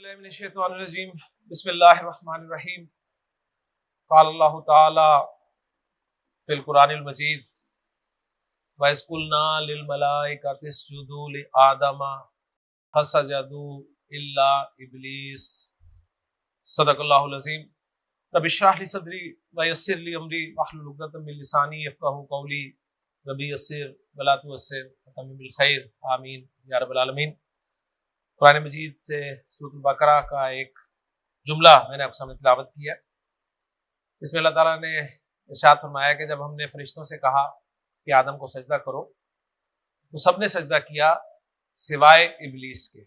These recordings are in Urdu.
باللہ من الشیطان الرجیم بسم اللہ الرحمن الرحیم قال اللہ تعالی فی القرآن المجید وَإِذْ قُلْنَا لِلْمَلَائِكَةِ اسْجُدُوا لِآدَمَ فَسَجَدُوا إِلَّا إِبْلِيسَ صدق اللہ العظیم رب اشرح لی صدری ویسر لی امری واحلل عقدۃ من لسانی یفقہوا قولی ربی یسر ولا تعسر وتمم بالخیر آمین یا رب العالمین۔ قرآن مجید سے سورۃ البقرہ کا ایک جملہ میں نے آپ سامنے تلاوت کیا۔ اس میں اللہ تعالیٰ نے ارشاد فرمایا کہ جب ہم نے فرشتوں سے کہا کہ آدم کو سجدہ کرو تو سب نے سجدہ کیا سوائے ابلیس کے۔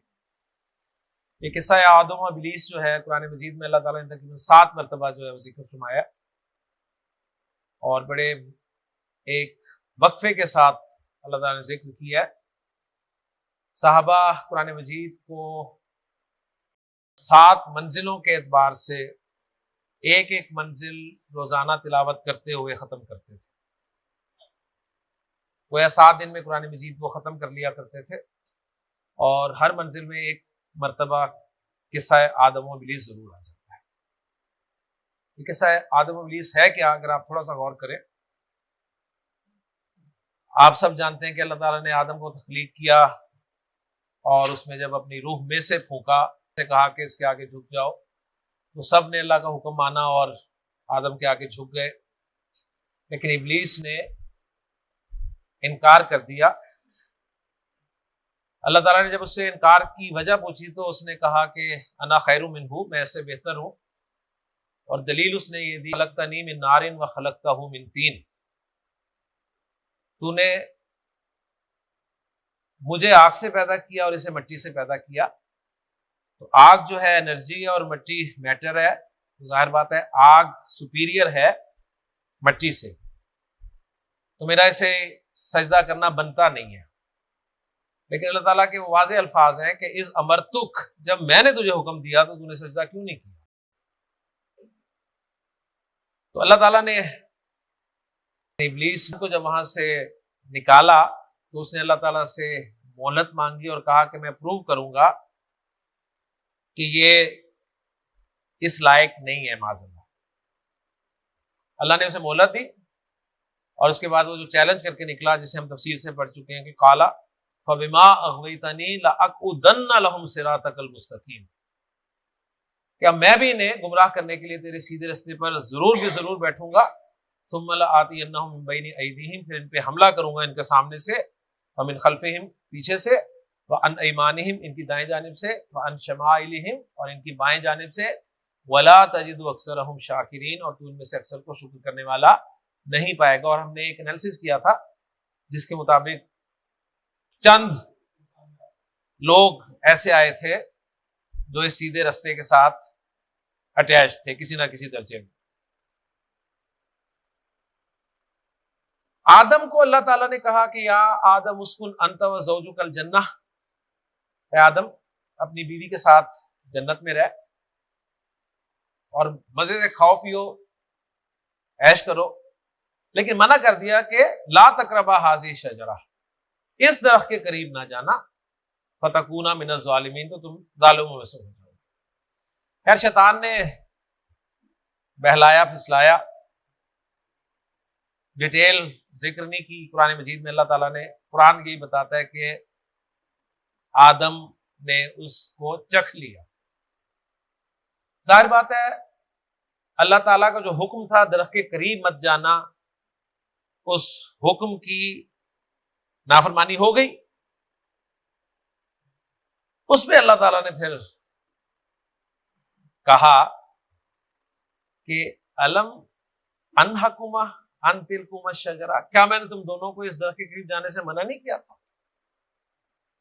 یہ قصہ آدم و ابلیس جو ہے قرآن مجید میں اللہ تعالیٰ نے تقریباً 7 مرتبہ جو ہے وہ ذکر فرمایا اور بڑے ایک وقفے کے ساتھ اللہ تعالیٰ نے ذکر کیا ہے۔ صحابہ قرآن مجید کو 7 منزلوں کے اعتبار سے ایک ایک منزل روزانہ تلاوت کرتے ہوئے ختم کرتے تھے۔ گویا 7 دن میں قرآن مجید وہ ختم کر لیا کرتے تھے اور ہر منزل میں ایک مرتبہ قصہ آدم و ابلیس ضرور آ جاتا ہے۔ یہ قصہ آدم و ابلیس ہے کیا؟ اگر آپ تھوڑا سا غور کریں، آپ سب جانتے ہیں کہ اللہ تعالیٰ نے آدم کو تخلیق کیا اور اس میں جب اپنی روح میں سے پھونکا، سے کہا کہ اس کے آگے جھک جاؤ، تو سب نے اللہ کا حکم مانا اور آدم کے آگے جھک گئے، لیکن ابلیس نے انکار کر دیا۔ اللہ تعالیٰ نے جب اس سے انکار کی وجہ پوچھی تو اس نے کہا کہ انا خیر منہ، میں اس سے بہتر ہوں، اور دلیل اس نے یہ دی خلقتنی من نار و خلقتہ من طین، تو نے مجھے آگ سے پیدا کیا اور اسے مٹی سے پیدا کیا۔ تو آگ جو ہے انرجی ہے اور مٹی میٹر ہے، تو ظاہر بات ہے آگ سپیریئر ہے مٹی سے، تو میرا اسے سجدہ کرنا بنتا نہیں ہے۔ لیکن اللہ تعالیٰ کے واضح الفاظ ہیں کہ اذ امرتک، جب میں نے تجھے حکم دیا تو نے سجدہ کیوں نہیں کیا؟ تو اللہ تعالیٰ نے ابلیس کو جب وہاں سے نکالا تو اس نے اللہ تعالیٰ سے مہلت مانگی اور کہا کہ میں پروو کروں گا کہ یہ اس لائق نہیں ہے معاذ اللہ۔ اللہ نے اسے مہلت دی اور اس کے بعد وہ جو چیلنج کر کے نکلا جسے ہم تفصیل سے پڑھ چکے ہیں کہ قالا فَبِمَا أَغْوَيْتَنِي لَأَقْعُدَنَّ لَهُمْ صِرَاطَكَ الْمُسْتَقِيمَ، کیا میں بھی انہیں گمراہ کرنے کے لیے تیرے سیدھے راستے پر ضرور بھی ضرور بیٹھوں گا۔ ثُمَّ لَآتِيَنَّهُم مِّن بَيْنِ أَيْدِيهِمْ، پھر ان پہ حملہ کروں گا ان کے سامنے سے، وَمِنْ خَلْفِهِمْ، پیچھے سے، وَعَنْ أَيْمَانِهِمْ، ان کی دائیں جانب سے، وَعَنْ شَمَائِلِهِمْ، اور ان کی بائیں جانب سے، وَلَا تَجِدُ أَكْثَرَهُمْ شَاكِرِينَ، اور تو ان میں سے اکثر کو شکر کرنے والا نہیں پائے گا۔ اور ہم نے ایک انالیسس کیا تھا جس کے مطابق چند لوگ ایسے آئے تھے جو اس سیدھے رستے کے ساتھ اٹیچ تھے کسی نہ کسی درجے میں۔ آدم کو اللہ تعالیٰ نے کہا کہ یا آدم اسکن انت و زوجک الجنہ، اے آدم اپنی بیوی کے ساتھ جنت میں رہ اور مزے سے کھاؤ پیو عیش کرو، لیکن منع کر دیا کہ لا تقربا ہذہ الشجرہ، اس درخت کے قریب نہ جانا، فتکونا من الظالمین، تو تم ظالموں میں سے ہو جاؤ۔ خیر شیطان نے بہلایا پھسلایا، ڈیٹیل ذکر نہیں کی قرآن مجید میں۔ اللہ تعالیٰ نے قرآن یہی بتاتا ہے کہ آدم نے اس کو چکھ لیا۔ ظاہر بات ہے اللہ تعالیٰ کا جو حکم تھا درخت کے قریب مت جانا، اس حکم کی نافرمانی ہو گئی۔ اس پہ اللہ تعالیٰ نے پھر کہا کہ الم انہکما ان تلکما الشجرہ، کیا میں نے تم دونوں کو اس درخت کے قریب جانے سے منع نہیں کیا تھا؟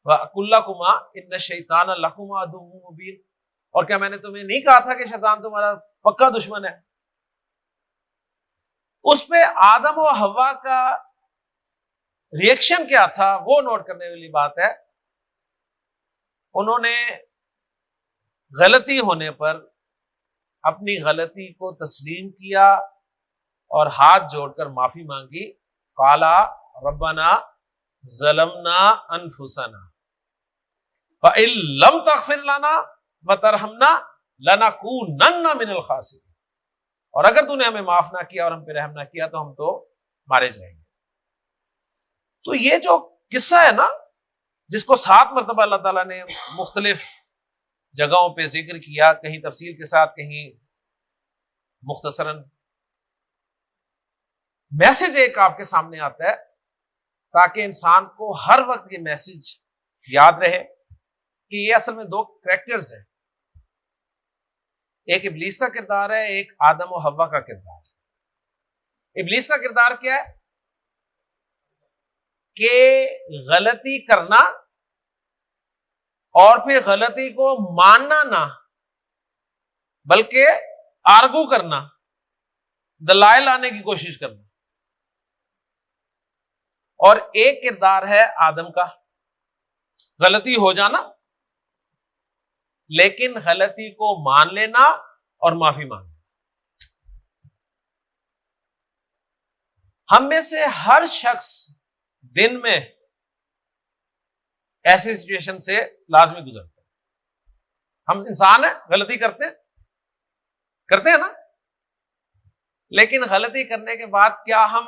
وَأَقُلْ لَكُمَا إِنَّ الشَّيْطَانَ لَكُمَا عَدُوٌّ مُبِينٌ، اور کیا میں نے تمہیں نہیں کہا تھا کہ شیطان تمہارا پکا دشمن ہے؟ اس پہ آدم و حوا کا ریئیکشن کیا تھا وہ نوٹ کرنے والی بات ہے۔ انہوں نے غلطی ہونے پر اپنی غلطی کو تسلیم کیا اور ہاتھ جوڑ کر معافی مانگی۔ قالا ربنا ظلمنا انفسنا فَإِن لَمْ تَغْفِرْ لَنَا وترحمنا لنکونن من الخاسرین، اور اگر تو نے ہمیں معاف نہ کیا اور ہم پہ رحم نہ کیا تو ہم تو مارے جائیں گے۔ تو یہ جو قصہ ہے نا، جس کو 7 مرتبہ اللہ تعالیٰ نے مختلف جگہوں پہ ذکر کیا، کہیں تفصیل کے ساتھ، کہیں مختصراً، میسج ایک آپ کے سامنے آتا ہے تاکہ انسان کو ہر وقت یہ میسج یاد رہے کہ یہ اصل میں 2 کریکٹرز ہیں، ایک ابلیس کا کردار ہے، ایک آدم و حوا کا کردار ہے۔ ابلیس کا کردار کیا ہے کہ غلطی کرنا اور پھر غلطی کو ماننا نہ، بلکہ آرگو کرنا، دلائل لانے کی کوشش کرنا۔ اور ایک کردار ہے آدم کا، غلطی ہو جانا لیکن غلطی کو مان لینا اور معافی مانگنا۔ ہم میں سے ہر شخص دن میں ایسی سچویشن سے لازمی گزرتا ہے۔ ہم انسان ہیں، غلطی کرتے ہیں نا، لیکن غلطی کرنے کے بعد کیا ہم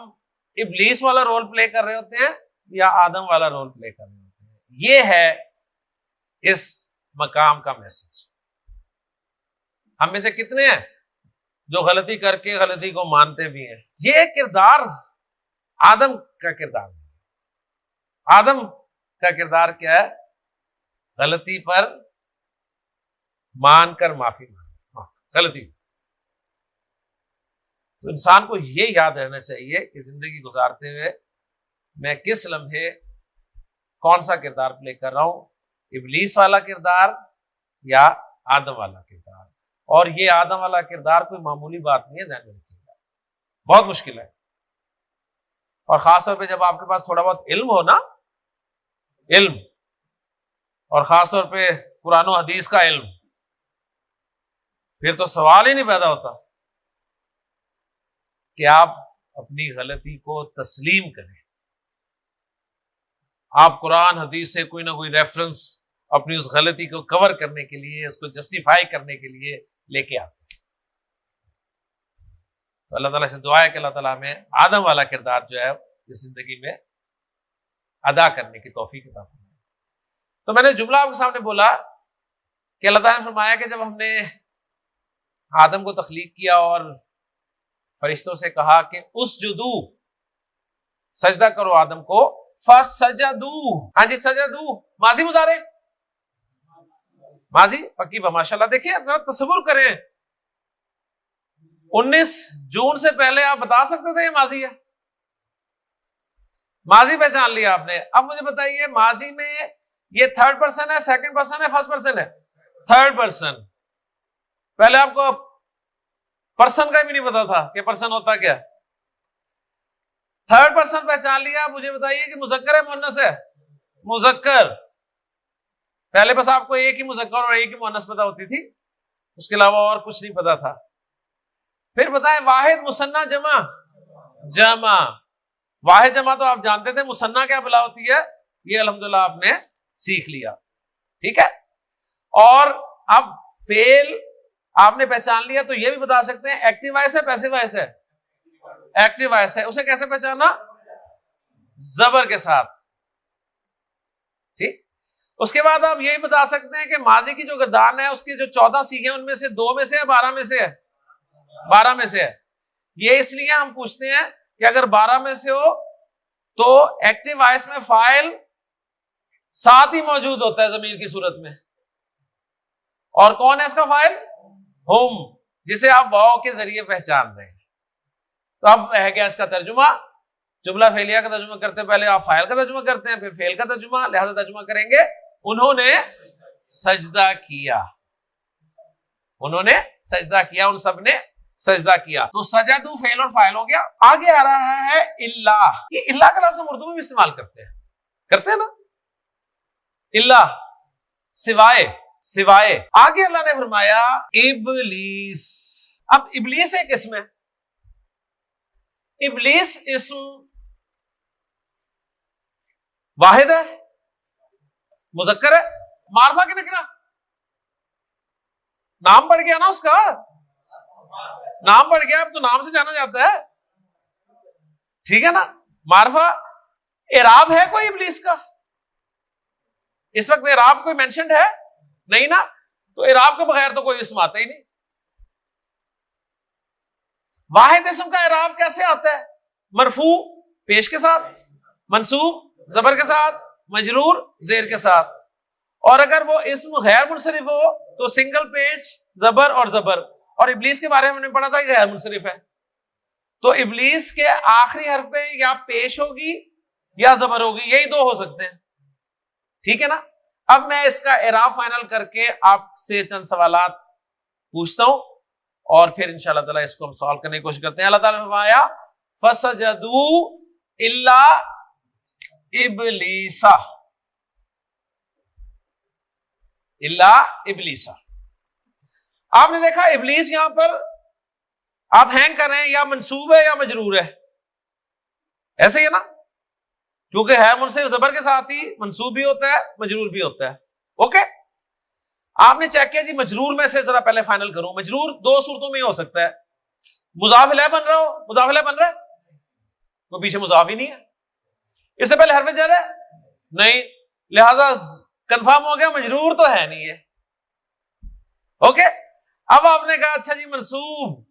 ابلیس والا رول پلے کر رہے ہوتے ہیں یا آدم والا رول پلے کر رہے ہوتے ہیں؟ یہ ہے اس مقام کا میسج۔ ہم میں سے کتنے ہیں جو غلطی کر کے غلطی کو مانتے بھی ہیں؟ یہ کردار آدم کا کردار ہے۔ آدم کا کردار کیا ہے؟ غلطی پر مان کر معافی مانگنا، غلطی۔ تو انسان کو یہ یاد رہنا چاہیے کہ زندگی گزارتے ہوئے میں کس لمحے کون سا کردار پلے کر رہا ہوں، ابلیس والا کردار یا آدم والا کردار۔ اور یہ آدم والا کردار کوئی معمولی بات نہیں ہے، ذہن میں رکھیے گا، بہت مشکل ہے۔ اور خاص طور پہ جب آپ کے پاس تھوڑا بہت علم ہو نا، علم، اور خاص طور پہ قرآن و حدیث کا علم، پھر تو سوال ہی نہیں پیدا ہوتا کہ آپ اپنی غلطی کو تسلیم کریں۔ آپ قرآن حدیث سے کوئی نہ کوئی ریفرنس اپنی اس غلطی کو کور کرنے کے لیے، اس کو جسٹیفائی کرنے کے لیے لے کے آتے ہیں۔ تو اللہ تعالیٰ سے دعا ہے کہ اللہ تعالیٰ ہمیں آدم والا کردار جو ہے اس زندگی میں ادا کرنے کی توفیق عطا فرمائے۔ تو میں نے جملہ آپ کے سامنے بولا کہ اللہ تعالیٰ نے فرمایا کہ جب ہم نے آدم کو تخلیق کیا اور فرشتوں سے کہا کہ اسجدو، سجدہ کرو آدم کو، فسجدو، ہاں جی سجدو، ماضی مضارع، ماضی پکی ماشاء اللہ۔ دیکھیں ذرا تصور کریں، 19 جون سے پہلے آپ بتا سکتے تھے یہ ماضی ہے؟ ماضی پہچان لیا آپ نے۔ اب مجھے بتائیے ماضی میں یہ 3rd پرسن ہے، 2nd پرسن ہے، 1st پرسن ہے؟ 3rd person. پہلے آپ کو پرسن کا بھی نہیں پتا تھا کہ پرسن ہوتا کیا۔ 3rd پرسن پہچان لیا، مجھے بتائیے کہ مذکر ہے مؤنث ہے؟ مذکر۔ پہلے بس آپ کو ایک ہی مذکر اور ایک ہی مؤنث پتا ہوتی تھی، اس کے علاوہ اور کچھ نہیں پتا تھا۔ پھر بتائیں واحد، مثنیٰ، جمع؟ جمع۔ واحد جمع تو آپ جانتے تھے، مثنیٰ کیا بلا ہوتی ہے، یہ الحمدللہ آپ نے سیکھ لیا، ٹھیک ہے۔ اور اب فعل آپ نے پہچان لیا تو یہ بھی بتا سکتے ہیں ایکٹیو وائس ہے، پیسو وائس ہے؟ ایکٹیو وائس ہے۔ اسے کیسے پہچانا؟ زبر کے ساتھ، ٹھیک۔ اس کے بعد آپ یہی بتا سکتے ہیں کہ ماضی کی جو گردان ہے اس کے جو 14 سیغے ان میں سے 2 میں سے ہے، 12 میں سے ہے؟ 12 میں سے ہے۔ یہ اس لیے ہم پوچھتے ہیں کہ اگر 12 میں سے ہو تو ایکٹیو وائس میں فاعل ساتھ ہی موجود ہوتا ہے ضمیر کی صورت میں، اور کون ہے اس کا فاعل؟ ہم، جسے آپ واو کے ذریعے پہچان رہے ہیں۔ تو اب ہے کیا اس کا ترجمہ؟ جملہ فعلیہ کا ترجمہ کرتے پہلے آپ فاعل کا ترجمہ کرتے ہیں، پھر فعل کا ترجمہ، لہذا ترجمہ کریں گے انہوں نے سجدہ کیا، انہوں نے سجدہ کیا، ان سب نے سجدہ کیا۔ تو سجدو فعل اور فاعل ہو گیا۔ آگے آ رہا ہے اللہ۔ یہ اللہ کا لفظ ہم اردو میں بھی استعمال کرتے ہیں نا، اللہ، سوائے، سوائے۔ آگے اللہ نے فرمایا ابلیس۔ اب ابلیس ایک اسم ہے، ابلیس اسم واحد ہے، مذکر ہے، معرفہ کی نکرہ؟ نام پڑ گیا نا اس کا, نام پڑ گیا, اب تو نام سے جانا جاتا ہے, ٹھیک ہے نا. معرفہ اعراب ہے کوئی ابلیس کا اس وقت؟ اعراب کوئی مینشنڈ ہے نہیں نا, تو اعراب کے بغیر تو کوئی اسم آتا ہی نہیں. واحد اسم کا اعراب کیسے آتا ہے؟ مرفوع پیش کے ساتھ, منصوب زبر کے ساتھ, مجرور زیر کے ساتھ. اور اگر وہ اسم غیر منصرف ہو تو سنگل پیش زبر اور زبر. اور ابلیس کے بارے میں ہم نے پڑھا تھا کہ غیر منصرف ہے, تو ابلیس کے آخری حرف پہ یا پیش ہوگی یا زبر ہوگی, یہی دو ہو سکتے ہیں, ٹھیک ہے نا. اب میں اس کا اعراب فائنل کر کے آپ سے چند سوالات پوچھتا ہوں اور پھر انشاءاللہ تعالیٰ اس کو ہم سوالو کرنے کی کوشش کرتے ہیں. اللہ تعالیٰ نے فرمایا فَسَجَدُوا إِلَّا إِبْلِيسَ, الا ابلیس. آپ نے دیکھا ابلیس یہاں پر آپ ہینگ کر رہے ہیں, یا منصوب ہے یا مجرور ہے, ایسے ہی ہے نا, کیونکہ ہے منصرف زبر کے ساتھ ہی منصوب بھی ہوتا ہے مجرور بھی ہوتا ہے. اوکے, آپ نے چیک کیا جی مجرور میں سے ذرا پہلے فائنل کروں. مجرور دو صورتوں میں ہو سکتا ہے, مضاف الیہ بن رہا ہو, مضاف الیہ بن رہا ہے, وہ پیچھے مضاف ہی نہیں ہے, اس سے پہلے حرف جر ہے نہیں, لہذا کنفرم ہو گیا مجرور تو ہے نہیں ہے. اوکے, اب آپ نے کہا اچھا جی منصوب,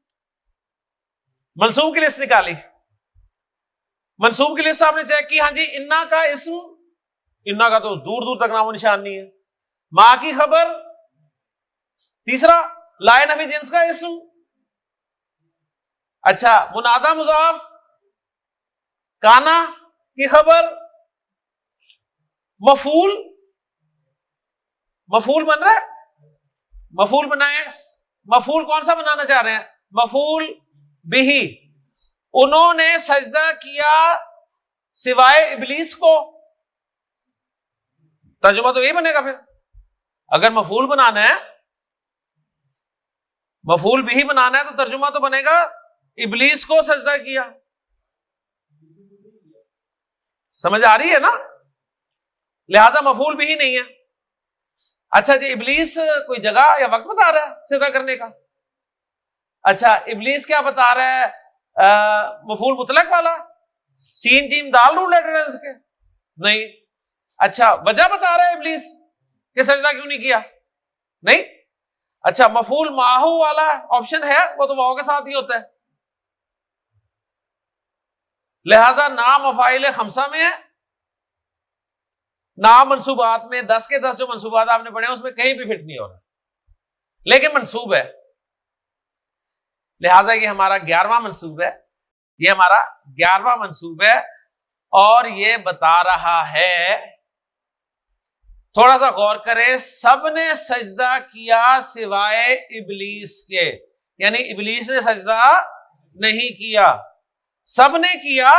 منصوب کی لسٹ نکالی, منصوب کی لسٹ آپ نے چیک کی, ہاں جی انا کا اسم, انا کا تو دور دور تک نام و نشان نہیں ہے. ماں کی خبر, تیسرا لائے نفی جنس کا اسم, اچھا منادا مضاف, کانا کی خبر, مفعول, مفعول بن رہا ہے, مفعول بنائے. مفعول کون سا بنانا چاہ رہے ہیں؟ مفعول بہی. انہوں نے سجدہ کیا سوائے ابلیس کو, ترجمہ تو یہی بنے گا. پھر اگر مفعول بنانا ہے, مفعول بہی بنانا ہے تو ترجمہ تو بنے گا ابلیس کو سجدہ کیا. سمجھ آ رہی ہے نا, لہذا مفعول بہی نہیں ہے. اچھا جی ابلیس کوئی جگہ یا وقت بتا رہا ہے سجدہ کرنے کا؟ اچھا ابلیس کیا بتا رہا ہے, مفعول مطلق والا, سین جیم دال رول لیٹرز کے نہیں. اچھا وجہ بتا رہا ہے ابلیس کہ سجدہ کیوں نہیں کیا؟ نہیں. اچھا مفعول ماہو والا آپشن ہے, وہ تو واو کے ساتھ ہی ہوتا ہے, لہذا نام مفاعل خمسہ میں ہے, نام منصوبات میں 10 کے 10 جو منصوبات آپ نے پڑھے ہیں اس میں کہیں بھی فٹ نہیں ہو رہا, لیکن منصوب ہے, لہذا یہ ہمارا 11واں منصوب ہے, یہ ہمارا 11واں منصوب ہے. اور یہ بتا رہا ہے, تھوڑا سا غور کریں, سب نے سجدہ کیا سوائے ابلیس کے, یعنی ابلیس نے سجدہ نہیں کیا, سب نے کیا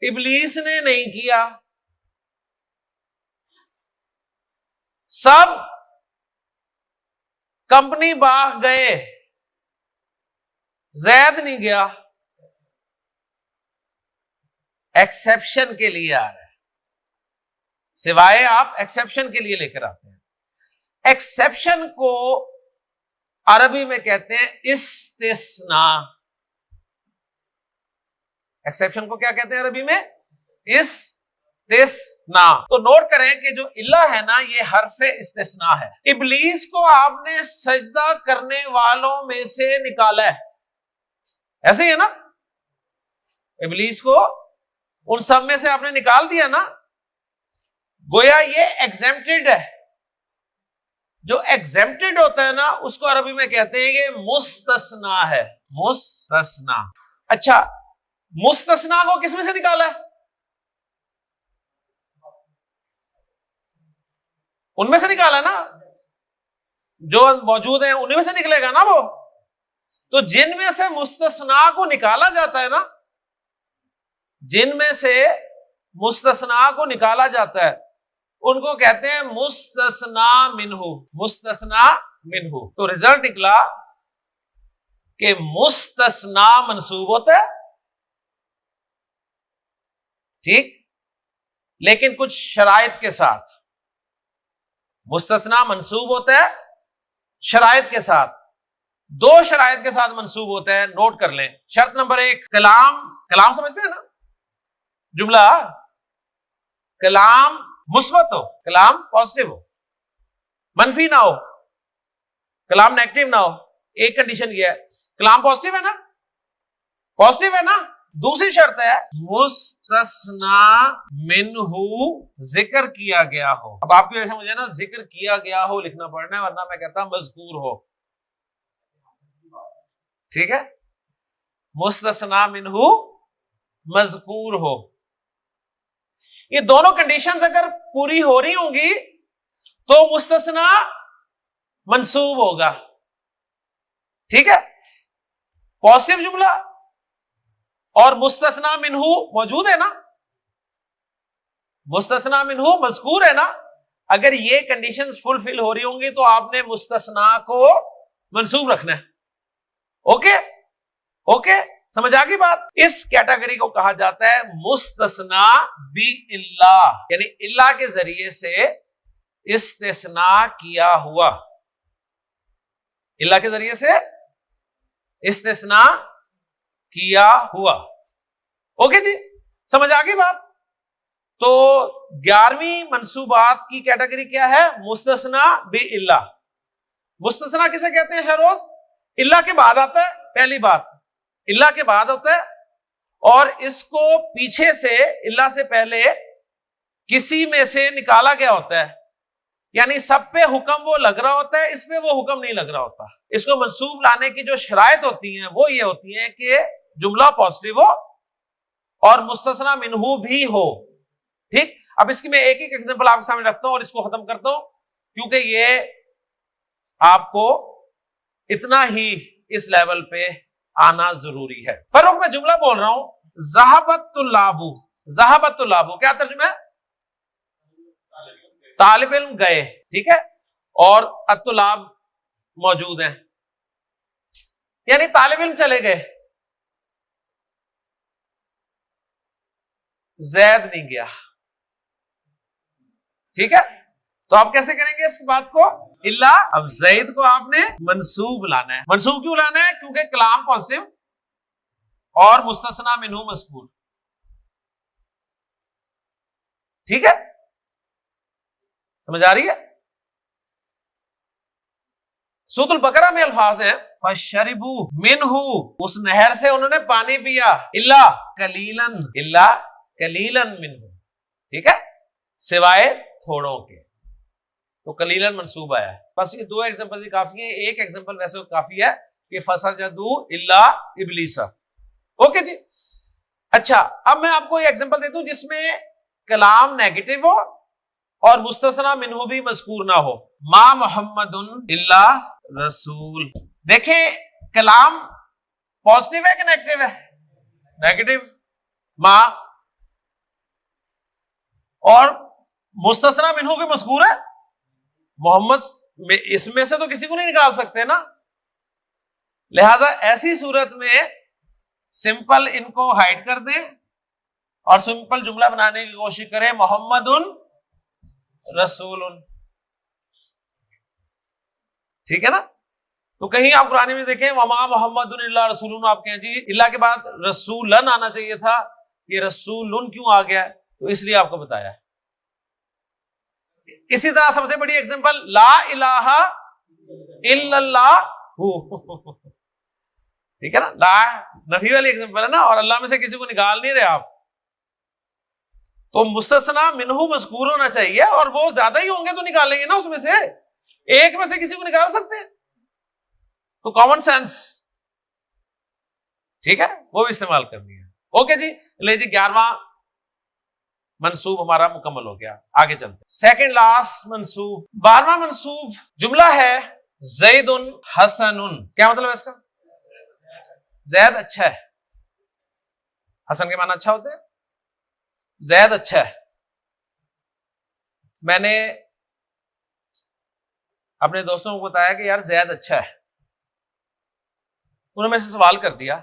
ابلیس نے نہیں کیا. سب کمپنی باغ گئے, زید نہیں گیا. ایکسیپشن کے لیے آ رہا ہے, سوائے آپ ایکسیپشن کے لیے لے کر آتے ہیں. ایکسیپشن کو عربی میں کہتے ہیں استثناء. ایکسیپشن کو کیا کہتے ہیں عربی میں؟ استثناء. تو نوٹ کریں کہ جو الا ہے نا یہ حرف استثناء ہے. ابلیس کو آپ نے سجدہ کرنے والوں میں سے نکالا ہے, ایسے ہی ہے نا, ابلیس کو ان سب میں سے آپ نے نکال دیا نا, گویا یہ ایگزیمپٹڈ ہے. جو ایگزیمپٹڈ ہوتا ہے نا اس کو عربی میں کہتے ہیں یہ مستثنا ہے, مستثنا. اچھا مستثنا کو کس میں سے نکالا ہے؟ ان میں سے نکالا نا, جو موجود ہیں انہیں میں سے نکلے گا نا وہ. تو جن میں سے مستثنا کو نکالا جاتا ہے نا, جن میں سے مستثنا کو نکالا جاتا ہے ان کو کہتے ہیں مستثنا منہ, مستثنا منہ. تو رزلٹ نکلا کہ مستثنا منصوب ہوتا ہے, ٹھیک, لیکن کچھ شرائط کے ساتھ. مستثنا منصوب ہوتا ہے شرائط کے ساتھ. دو شرائط کے ساتھ منسوب ہوتا ہے، نوٹ کر لیں. شرط نمبر 1، کلام سمجھتے ہیں نا، جملہ کلام مثبت ہو، کلام پازیٹیو ہو، منفی نہ ہو، کلام نیگیٹو نہ ہو. ایک کنڈیشن یہ ہے. کلام پازیٹیو ہے نا، پازیٹیو ہے نا. دوسری شرط ہے مستثنا منہ ذکر کیا گیا ہو. اب آپ کی وجہ سے مجھے نا ذکر کیا گیا ہو لکھنا پڑنا ہے، ورنہ میں کہتا مذکور ہو. ٹھیک ہے، مستثنا منہ مذکور ہو. یہ دونوں کنڈیشنز اگر پوری ہو رہی ہوں گی تو مستثنا منصوب ہوگا. ٹھیک ہے، پازیٹیو جملہ اور مستثنا منہ موجود ہے نا، مستثنا منہ مذکور ہے نا. اگر یہ کنڈیشنز فلفل ہو رہی ہوں گی تو آپ نے مستثنا کو منصوب رکھنا ہے. اوکے سمجھ آ گئی بات. اس کیٹیگری کو کہا جاتا ہے مستثنا باللہ، یعنی اللہ کے ذریعے سے استثناء کیا ہوا، اللہ کے ذریعے سے استثناء کیا ہوا. اوکے جی، سمجھ آ گئی بات. تو 11ویں منصوبات کی کیٹیگری کیا ہے؟ مستثنا باللہ. مستثنا کسے کہتے ہیں شہروز؟ اللہ کے بعد آتا ہے، پہلی بات اللہ کے بعد ہوتا ہے، اور اس کو پیچھے سے اللہ سے پہلے کسی میں سے نکالا گیا ہوتا ہے. یعنی سب پہ حکم وہ لگ رہا ہوتا ہے، اس پہ وہ حکم نہیں لگ رہا ہوتا. اس کو منصوب لانے کی جو شرائط ہوتی ہیں وہ یہ ہوتی ہیں کہ جملہ پازیٹیو ہو اور مستثنا منہ بھی ہو. ٹھیک، اب اس کی میں ایک ایگزامپل آپ کے سامنے رکھتا ہوں اور اس کو ختم کرتا ہوں، کیونکہ یہ آپ کو اتنا ہی اس لیول پہ آنا ضروری ہے. فروخ میں جملہ بول رہا ہوں، ذہبت طلاب، ذہبت طلاب کیا ترجمہ ہے؟ طالب علم گئے. ٹھیک ہے، اور الطلاب موجود ہیں، یعنی طالب علم چلے گئے، زید نہیں گیا. ٹھیک ہے، تو آپ کیسے کریں گے اس بات کو؟ اللہ. اب زید کو آپ نے منصوب لانا ہے. منصوب کیوں لانا ہے؟ کیونکہ کلام پازیٹیو اور مستثنا منہ مذکور. ٹھیک ہے، سمجھ آ رہی ہے؟ سورۃ البقرہ میں الفاظ ہیں فَشَرِبُوا مِنْهُ، اس نہر سے انہوں نے پانی پیا، الا قلیلاً، الا قلیلاً منہ، ٹھیک ہے، سوائے تھوڑوں کے. تو قلیلاً منصوب آیا ہے. بس یہ دو ایگزامپل ہی کافی ہیں. ایک ایگزامپل ویسے کافی ہے کہ فَسَجَدُوا إِلَّا إِبْلِيسَ. اوکے جی. اچھا، اب میں آپ کو یہ ایگزامپل دیتا ہوں جس میں کلام نیگیٹو ہو اور مستثنا منہ بھی مذکور نہ ہو. ما محمد الا رسول. دیکھیں کلام پازیٹیو ہے کہ نیگیٹو ہے؟ نیگیٹو. ما اور مستثنا منہ بھی مذکور ہے. محمد اس میں سے تو کسی کو نہیں نکال سکتے نا، لہذا ایسی صورت میں سمپل ان کو ہائڈ کر دیں اور سمپل جملہ بنانے کی کوشش کریں، محمد رسول. ٹھیک ہے نا؟ تو کہیں آپ قرآن میں دیکھیں وما محمد الا رسول، آپ کہیں جی اللہ کے بعد رسولن آنا چاہیے تھا، یہ رسولن کیوں آ گیا؟ تو اس لیے آپ کو بتایا. اسی طرح سب سے بڑی ایگزامپل لا الہ الا اللہ. ٹھیک ہے نا، لا نفی والی ایگزامپل ہے نا، اور اللہ میں سے کسی کو نکال نہیں رہے آپ. تو مستثنا منہ مذکور ہونا چاہیے، اور وہ زیادہ ہی ہوں گے تو نکالیں گے نا، اس میں سے ایک میں سے کسی کو نکال سکتے ہیں. تو کامن سینس، ٹھیک ہے، وہ بھی استعمال کرنی ہے. اوکے جی، لے جی 11واں منصوب ہمارا مکمل ہو گیا. آگے چلتے سیکنڈ لاسٹ منصوب. 12واں منصوب جملہ ہے زید حسن. کیا مطلب ہے اس کا؟ زید اچھا ہے. حسن کے معنی اچھا ہوتے ہیں. زید اچھا ہے. میں نے اپنے دوستوں کو بتایا کہ یار زید اچھا ہے. انہوں نے میں سے سوال کر دیا،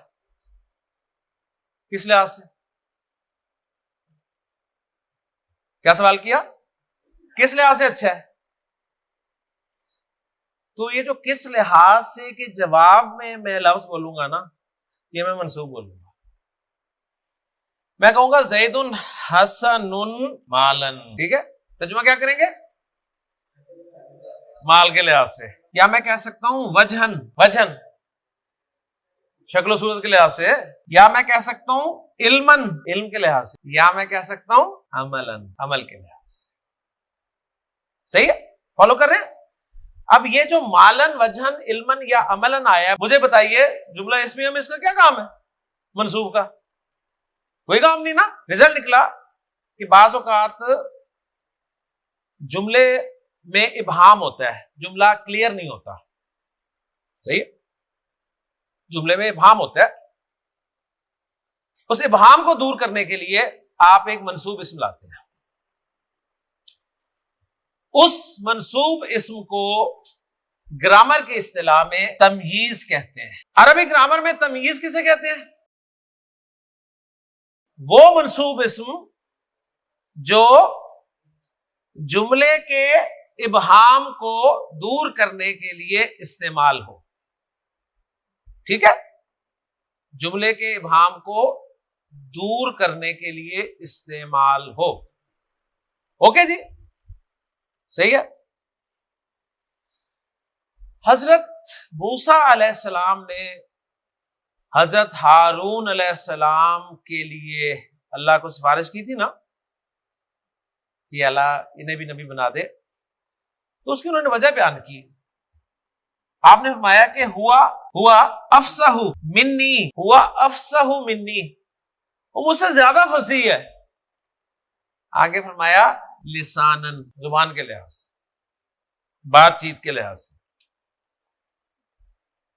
کس لحاظ سے؟ کیا سوال کیا؟ کس لحاظ سے اچھا ہے؟ تو یہ جو کس لحاظ سے کہ جواب میں لفظ بولوں گا نا، یہ میں منصوب بولوں گا. میں کہوں گا زید حسن مالن، ٹھیک ہے، ترجمہ کیا کریں گے؟ مال کے لحاظ سے. یا میں کہہ سکتا ہوں وجہن، وجہن شکل و صورت کے لحاظ سے. یا میں کہہ سکتا ہوں علمن، علم کے لحاظ سے. یا میں کہہ سکتا ہوں عملن، عمل کے لحاظ سے. صحیح ہے، فالو کر رہے ہیں؟ اب یہ جو مالن، وجہن، علمن یا عملن آیا، مجھے بتائیے جملہ اسمیہ میں اس کا کیا کام ہے؟ منصوب کا کوئی کام نہیں نا. رزلٹ نکلا کہ بعض اوقات جملے میں ابہام ہوتا ہے، جملہ کلیئر نہیں ہوتا. صحیح ہے، جملے میں ابہام ہوتا ہے. اس ابہام کو دور کرنے کے لیے آپ ایک منصوب اسم لاتے ہیں. اس منصوب اسم کو گرامر کی اصطلاح میں تمییز کہتے ہیں. عربی گرامر میں تمییز کسے کہتے ہیں؟ وہ منصوب اسم جو جملے کے ابہام کو دور کرنے کے لیے استعمال ہو. ٹھیک ہے، جملے کے ابہام کو دور کرنے کے لیے استعمال ہو. اوکے جی، صحیح ہے. حضرت موسیٰ علیہ السلام نے حضرت ہارون علیہ السلام کے لیے اللہ کو سفارش کی تھی نا کہ اللہ انہیں بھی نبی بنا دے، تو اس کی انہوں نے وجہ بیان کی. آپ نے فرمایا کہ ہوا افصح منی، ہوا افصح منی، وہ مجھ سے زیادہ فصیح ہے. آگے فرمایا لسانن، زبان کے لحاظ سے، بات چیت کے لحاظ سے.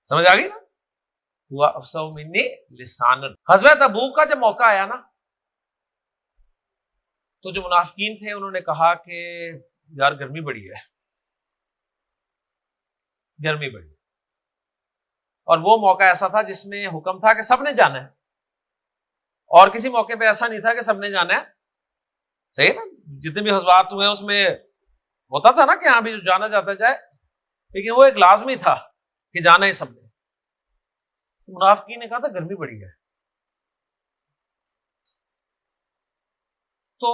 سمجھ آ گئی نا؟ ہوا افصح منی لسانن. غزوہ تبوک کا جب موقع آیا نا، تو جو منافقین تھے انہوں نے کہا کہ یار گرمی بڑی ہے، گرمی بڑی. اور وہ موقع ایسا تھا جس میں حکم تھا کہ سب نے جانا ہے، اور کسی موقع پہ ایسا نہیں تھا کہ سب نے جانا ہے. صحیح نا؟ جتنے بھی غزوات ہوئے اس میں ہوتا تھا نا کہ ہاں بھی جو جانا جاتا جائے، لیکن وہ ایک لازمی تھا کہ جانا ہی سب نے. منافقین نے کہا تھا گرمی بڑی ہے. تو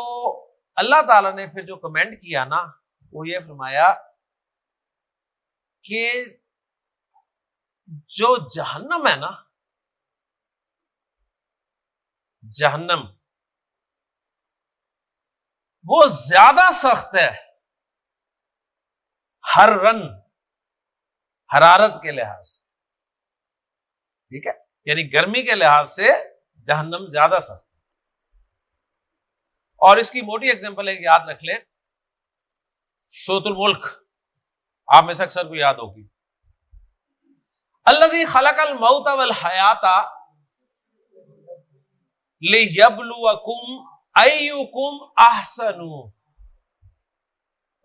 اللہ تعالیٰ نے پھر جو کمنٹ کیا نا، وہ یہ فرمایا کہ جو جہنم ہے نا، جہنم وہ زیادہ سخت ہے ہر رن، حرارت کے لحاظ سے. ٹھیک ہے، یعنی گرمی کے لحاظ سے جہنم زیادہ سخت. اور اس کی موٹی ایگزامپل ایک یاد رکھ لیں، سورۃ الملک آپ میں سے اکثر کو یاد ہوگی. الذی خلق الموت والحیات لیبلوکم ایکم احسن.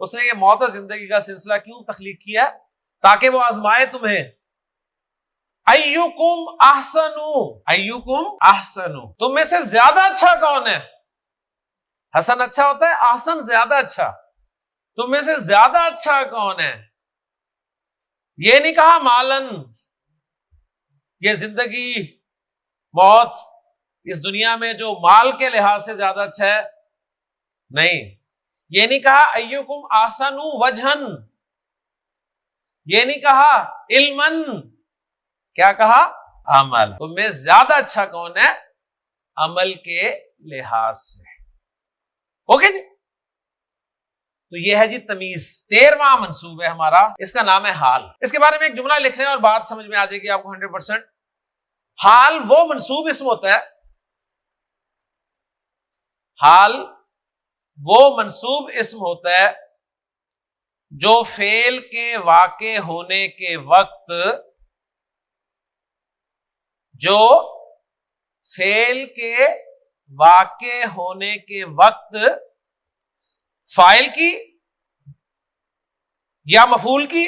اس نے یہ موت اور زندگی کا سلسلہ کیوں تخلیق کیا؟ تاکہ وہ آزمائے تمہیں. ایکم احسن، ایکم احسن، تم میں سے زیادہ اچھا کون ہے؟ حسن اچھا ہوتا ہے، احسن زیادہ اچھا. تم میں سے زیادہ اچھا کون ہے؟ یہ نہیں کہا مالن، یہ زندگی موت اس دنیا میں جو مال کے لحاظ سے زیادہ اچھا ہے، نہیں. یہ نہیں کہا ایکم احسن وجہن، یہ نہیں کہا علمن، کیا کہا؟ عمل. تم میں زیادہ اچھا کون ہے؟ عمل کے لحاظ سے. اوکے جی، تو یہ ہے جی تمیز. 13واں منصوب ہے ہمارا، اس کا نام ہے حال. اس کے بارے میں ایک جملہ لکھ لیں اور بات سمجھ میں آ جائے گی آپ کو 100%. حال وہ منصوب اسم ہوتا ہے، حال وہ منصوب اسم ہوتا ہے جو فعل کے واقع ہونے کے وقت، جو فعل کے واقع ہونے کے وقت فاعل کی یا مفعول کی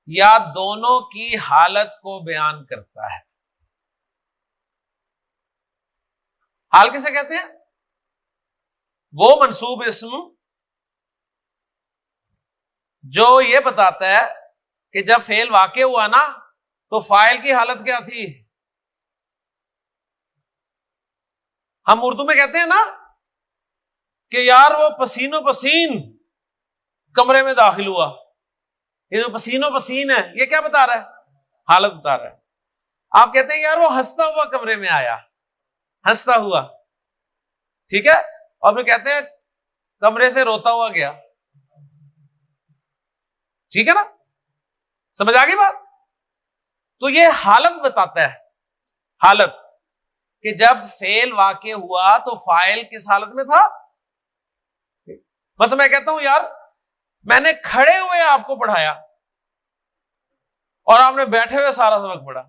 یا دونوں کی حالت کو بیان کرتا ہے. حال کسے کہتے ہیں؟ وہ منصوب اسم جو یہ بتاتا ہے کہ جب فعل واقع ہوا نا تو فاعل کی حالت کیا تھی. ہم اردو میں کہتے ہیں نا کہ یار وہ پسینو پسین کمرے میں داخل ہوا. یہ جو پسینو پسین ہے یہ کیا بتا رہا ہے؟ حالت بتا رہا ہے. آپ کہتے ہیں یار وہ ہنستا ہوا کمرے میں آیا, ہنستا ہوا, ٹھیک ہے, اور پھر کہتے ہیں کمرے سے روتا ہوا گیا. ٹھیک ہے نا, سمجھ آ گئی بات؟ تو یہ حالت بتاتا ہے, حالت کہ جب فعل واقع ہوا تو فاعل کس حالت میں تھا. بس میں کہتا ہوں یار میں نے کھڑے ہوئے آپ کو پڑھایا اور آپ نے بیٹھے ہوئے سارا سبق پڑھا.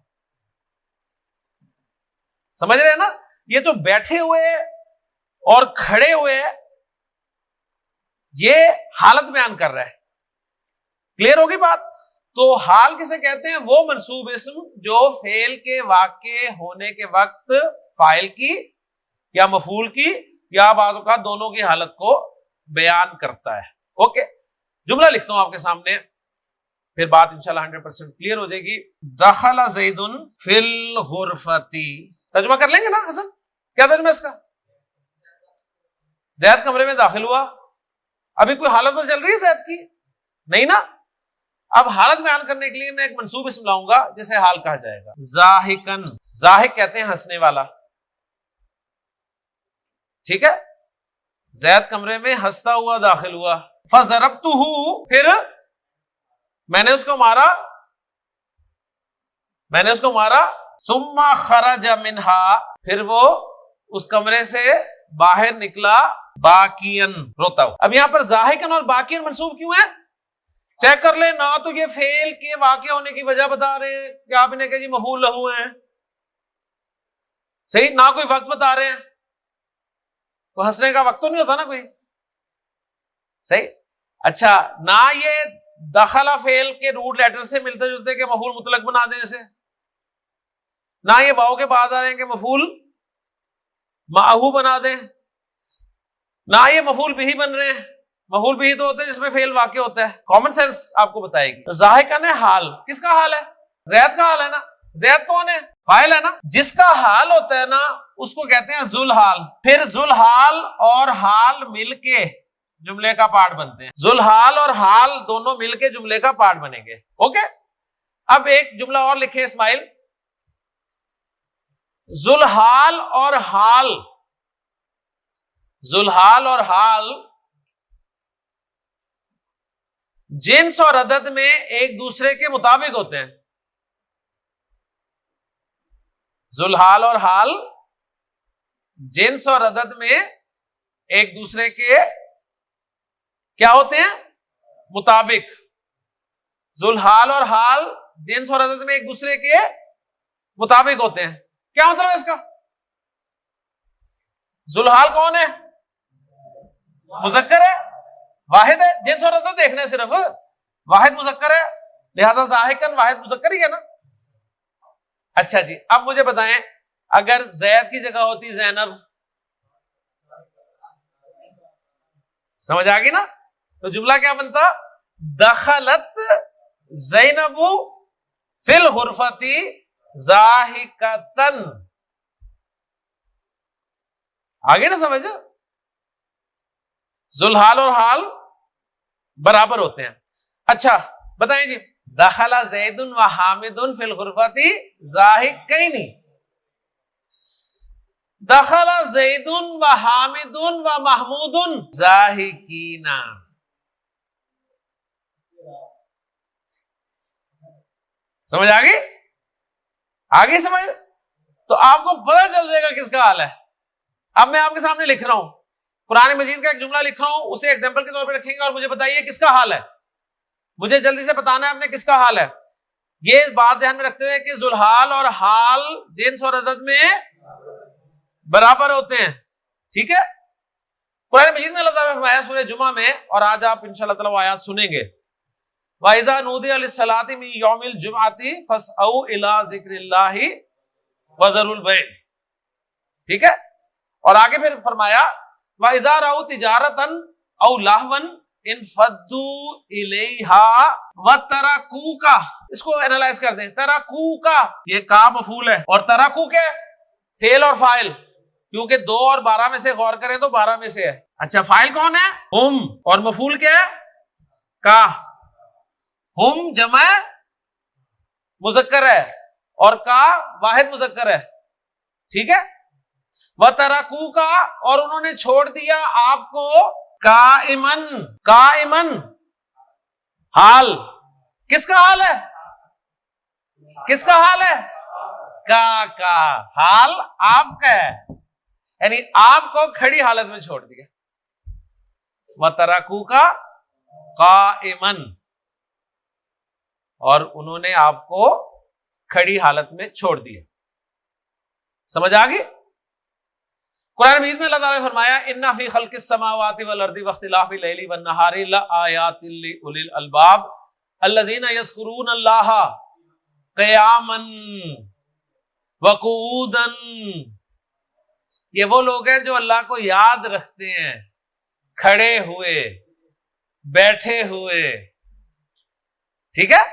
سمجھ رہے ہیں نا؟ یہ جو بیٹھے ہوئے اور کھڑے ہوئے یہ حالت بیان کر رہا ہے. کلیئر ہوگی بات؟ تو حال کسے کہتے ہیں؟ وہ منصوب اسم جو فعل کے واقع ہونے کے وقت فاعل کی یا مفعول کی یا بعض اوقات دونوں کی حالت کو بیان کرتا ہے. اوکے, جملہ لکھتا ہوں آپ کے سامنے, پھر بات انشاءاللہ 100% کلیئر ہو جائے گی. دخل زید فی الغرفۃ. ترجمہ کر لیں گے نا حسن؟ کیا ترجمہ اس کا؟ زید کمرے میں داخل ہوا. ابھی کوئی حالت میں چل رہی ہے زید کی؟ نہیں نا. اب حالت بیان کرنے کے لیے میں ایک منصوب اسم لاؤں گا جسے حال کہا جائے گا. ضاحکن, ضاحک کہتے ہیں ہنسنے والا. ٹھیک ہے, زید کمرے میں ہنستا ہوا داخل ہوا. فضربتہ, پھر میں نے اس کو مارا, میں نے اس کو مارا. ثم خرج منہا, پھر وہ اس کمرے سے باہر نکلا. باقین, روتا ہوا. اب یہاں پر ضاحکن اور باقین منصوب کیوں ہے؟ چیک کر لیں. نہ تو یہ فعل کے واقع ہونے کی وجہ بتا رہے ہیں کہ آپ نے کہا جی مفعول لہو ہیں, صحیح, نہ کوئی وقت بتا رہے ہیں. تو ہنسنے کا وقت تو نہیں ہوتا نا کوئی, صحیح. اچھا, نہ یہ دخلا فعل کے روٹ لیٹر سے ملتے جلتے کہ مفعول مطلق بنا دیں اسے, نہ یہ واو کے بعد آ رہے ہیں کہ مفعول معہو بنا دیں, نہ یہ مفعول بھی بن رہے ہیں. مفعول بھی تو ہوتے ہیں جس میں فعل واقع ہوتا ہے. کامن سینس آپ کو بتائے گی. ضاحکن ہے حال. کس کا حال ہے؟ زید کا حال ہے نا. زید کون ہے؟ فاعل ہے نا. جس کا حال ہوتا ہے نا اس کو کہتے ہیں ذوالحال. پھر ذوالحال اور حال مل کے جملے کا پارٹ بنتے ہیں. ذوالحال اور حال دونوں مل کے جملے کا پارٹ بنیں گے. اوکے, اب ایک جملہ اور لکھے اسماعیل. ذوالحال اور حال, ذوالحال اور حال جنس اور عدد میں ایک دوسرے کے مطابق ہوتے ہیں. ذوالحال اور حال جنس اور عدد میں ایک دوسرے کے کیا ہوتے ہیں؟ مطابق. ذوالحال اور حال جنس اور عدد میں ایک دوسرے کے مطابق ہوتے ہیں. کیا مطلب ہے اس کا؟ ذوالحال کون ہے؟ مذکر ہے, واحد ہے. جنس اور عدد دیکھنا ہے صرف, واحد مذکر ہے, لہذا ضاحکن واحد مذکر ہی ہے نا. اچھا جی, اب مجھے بتائیں اگر زید کی جگہ ہوتی زینب, سمجھ آ گئی نا؟ تو جملہ کیا بنتا؟ دخلت زینب فی الغرفۃ ضاحکۃ. آگے نا سمجھ؟ ذوالحال اور حال برابر ہوتے ہیں. اچھا بتائیں جی, دخل زید و حامد فی الغرفۃ ضاحکین. دخل زید و حامد و محمود ضاحکین. سمجھ آ گئی؟ آگے سمجھ؟ تو آپ کو پتہ چل جائے گا کس کا حال ہے. اب میں آپ کے سامنے لکھ رہا ہوں, قرآن مجید کا ایک جملہ لکھ رہا ہوں, اسے ایگزامپل کے طور پہ رکھیں گے اور مجھے بتائیے کس کا حال ہے. مجھے جلدی سے بتانا ہے آپ نے کس کا حال ہے. یہ بات ذہن میں رکھتے ہوئے کہ ذوالحال اور حال جنس اور عدد میں برابر ہوتے ہیں. ٹھیک ہے, قرآن مجید میں اللہ تعالیٰ نے فرمایا سورہ جمعہ میں, اور آج آپ انشاءاللہ تعالیٰ وہ آیات سنیں گے, وَإِذَا نُودِيَ لِلصَّلَاةِ مِن يَوْمِ الْجُمْعَةِ فَاسْعَوْا إِلَىٰ ذِكْرِ اللَّهِ وَذَرُوا الْبَيْعَ. ٹھیک ہے, اور آگے پھر فرمایا وَإِذَا رَأَوْا تِجَارَةً أَوْ لَهْوًا انفدو الیہا وترکوکا. اس کو اینالائز کر دیں. ترکوکا یہ کا مفعول ہے اور ترکو کیا ہے؟ فعل اور فاعل. کیونکہ 2 اور 12 میں سے غور کریں تو 12 میں سے ہے. اچھا فاعل کون ہے؟ ہم. اور مفعول کیا ہے؟ کا. ہم جمع مذکر ہے اور کا واحد مذکر ہے. ٹھیک ہے. وترکوکا اور انہوں نے چھوڑ دیا آپ کو قائمن. قائمن حال. کس کا حال ہے؟ کس کا حال ہے؟ کا حال آپ کا ہے. یعنی آپ کو کھڑی حالت میں چھوڑ دیا. وترکوکا قائمن اور انہوں نے آپ کو کھڑی حالت میں چھوڑ دیا. سمجھ آ گئی؟ قرآن مجید میں اللہ تعالیٰ نے فرمایا ان فی خلق السماوات والارض واختلاف اللیل والنہار لآیات لأولی الالباب الذین یذکرون اللہ قیاما وقعودا. یہ وہ لوگ ہیں جو اللہ کو یاد رکھتے ہیں کھڑے ہوئے بیٹھے ہوئے. ٹھیک ہے.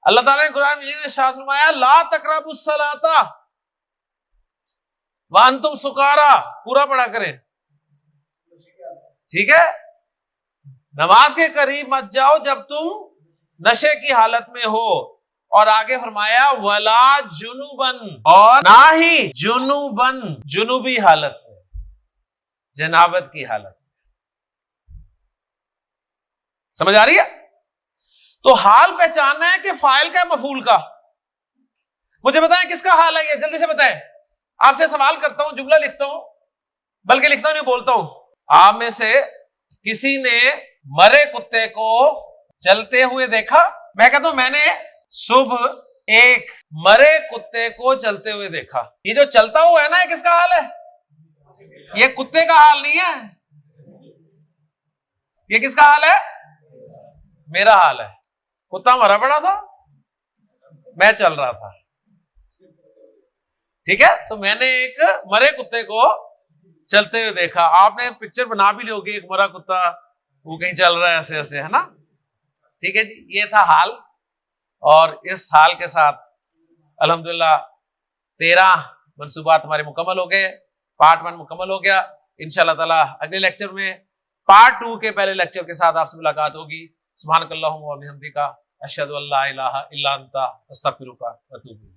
اللہ تعالیٰ نے قرآن مجید میں ارشاد فرمایا لا تقربوا الصلاۃ وانتم سکارا. پورا پڑھا کریں. ٹھیک ہے. نماز کے قریب مت جاؤ جب تم نشے کی حالت میں ہو. اور آگے فرمایا ولا جنوبن اور نہ ہی جنوبن جنوبی حالت میں جنابت کی حالت میں. سمجھ آ رہی ہے؟ تو حال پہچاننا ہے کہ فاعل کا مفعول کا. مجھے بتائیں کس کا حال ہے یہ؟ جلدی سے بتائیں. آپ سے سوال کرتا ہوں, جملہ لکھتا ہوں, بلکہ لکھتا نہیں بولتا ہوں. آپ میں سے کسی نے مرے کتے کو چلتے ہوئے دیکھا؟ میں کہتا ہوں میں نے صبح ایک مرے کتے کو چلتے ہوئے دیکھا. یہ جو چلتا ہوا ہے نا یہ کس کا حال ہے؟ یہ کتے کا حال نہیں ہے. یہ کس کا حال ہے؟ میرا حال ہے. کتا مرا پڑا تھا, میں چل رہا تھا. ٹھیک ہے. تو میں نے ایک مرے کتے کو چلتے ہوئے دیکھا. آپ نے پکچر بنا بھی لی ہوگی ایک مرا کتا وہ کہیں چل رہا ہے ایسے ایسے, ہے نا. ٹھیک ہے جی. یہ تھا حال. اور اس حال کے ساتھ الحمدللہ 13 منصوبات ہمارے مکمل ہو گئے. پارٹ 1 مکمل ہو گیا. انشاءاللہ تعالی اگلے لیکچر میں پارٹ 2 کے پہلے لیکچر کے ساتھ آپ سے ملاقات ہوگی. سبحانک اللہم و بحمدک اشہد ان لا الہ الا انت استغفرک و اتوب الیک.